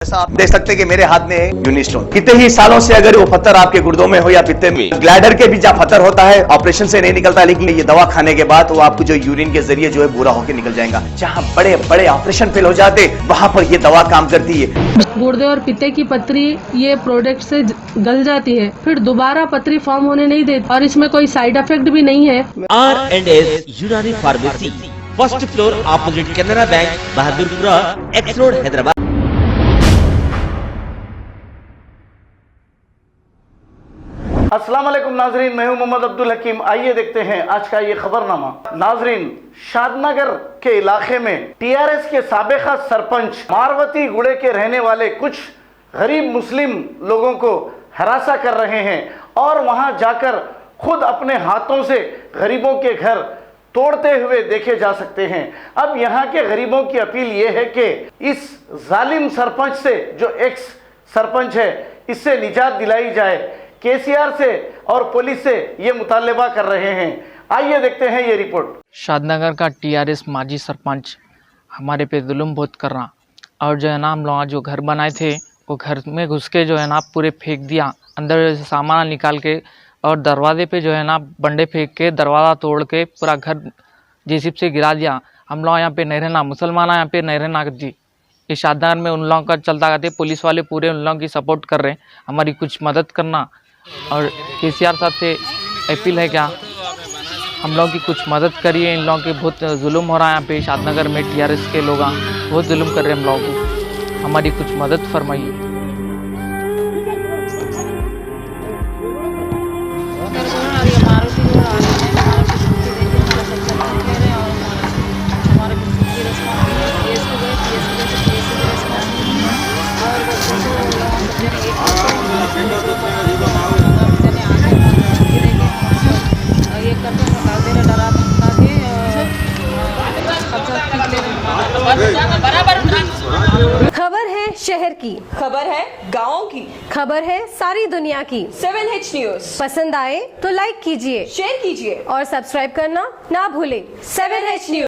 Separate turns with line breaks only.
ऐसा आप देख सकते हैं कि मेरे हाथ में है यूनिस्टोन। कितने ही सालों से अगर वो पत्थर आपके गुर्दों में हो या पित्ते में, ग्लैडर के भी जहाँ पत्थर होता है ऑपरेशन से नहीं निकलता, लेकिन ये दवा खाने के बाद वो आपको जो यूरिन के जरिए जो है बुरा होकर निकल जाएगा। जहाँ बड़े बड़े ऑपरेशन फेल हो जाते वहां पर ये दवा काम करती है।
गुर्दे और पित्ते की पथरी ये प्रोडक्ट से गल जाती है, फिर दोबारा पथरी फॉर्म होने नहीं देती और इसमें कोई साइड इफेक्ट भी नहीं है।
R&S यूनानी pharmacy, first floor opposite Canara bank, Bahadurpura, x road, Hyderabad.
अस्सलाम वालेकुम नाजरीन, मैं हूं मोहम्मद अब्दुल हकीम। आइए देखते हैं आज का ये खबरनामा। नाजरीन, शादनगर के इलाके में टीआरएस के साबिका सरपंच मारवती गुड़े के रहने वाले कुछ गरीब मुस्लिम लोगों को हरासा कर रहे हैं और वहां जाकर खुद अपने हाथों से गरीबों के घर तोड़ते हुए देखे जा सकते हैं। अब यहाँ के गरीबों की अपील ये है कि इस जालिम सरपंच से, जो एक्स सरपंच है, इससे निजात दिलाई जाए। केसीआर से और पुलिस से ये मुतालबा कर रहे हैं। आइए देखते हैं ये रिपोर्ट।
शादनगर का टीआरएस माजी सरपंच हमारे पे जुल्म बहुत कर रहा, और जो है ना हम लोग जो घर बनाए थे वो घर में घुस के जो है ना पूरे फेंक दिया, अंदर से सामान निकाल के, और दरवाजे पे जो है ना बंडे फेंक के दरवाज़ा तोड़ के पूरा घर जेसीबी से गिरा दिया। हम लोग यहाँ पे नहीं रहना, मुसलमान यहाँ पे नहीं रहना जी। इस शादनगर में उन लोगों का चलता करते, पुलिस वाले पूरे उन लोगों की सपोर्ट कर रहे हैं, हमारी कुछ मदद करना। और केसीआर साहब से अपील है क्या, हम लोगों की कुछ मदद करिए। इन लोगों के बहुत जुल्म हो रहा है यहाँ पे शादनगर में, टीआरएस के लोग बहुत जुल्म कर रहे हैं हम लोगों को, हमारी कुछ मदद फरमाइए।
खबर है शहर की,
खबर है गाँव की,
खबर है सारी दुनिया की।
7H न्यूज
पसंद आए तो लाइक कीजिए,
शेयर कीजिए
और सब्सक्राइब करना ना भूलें।
7H news.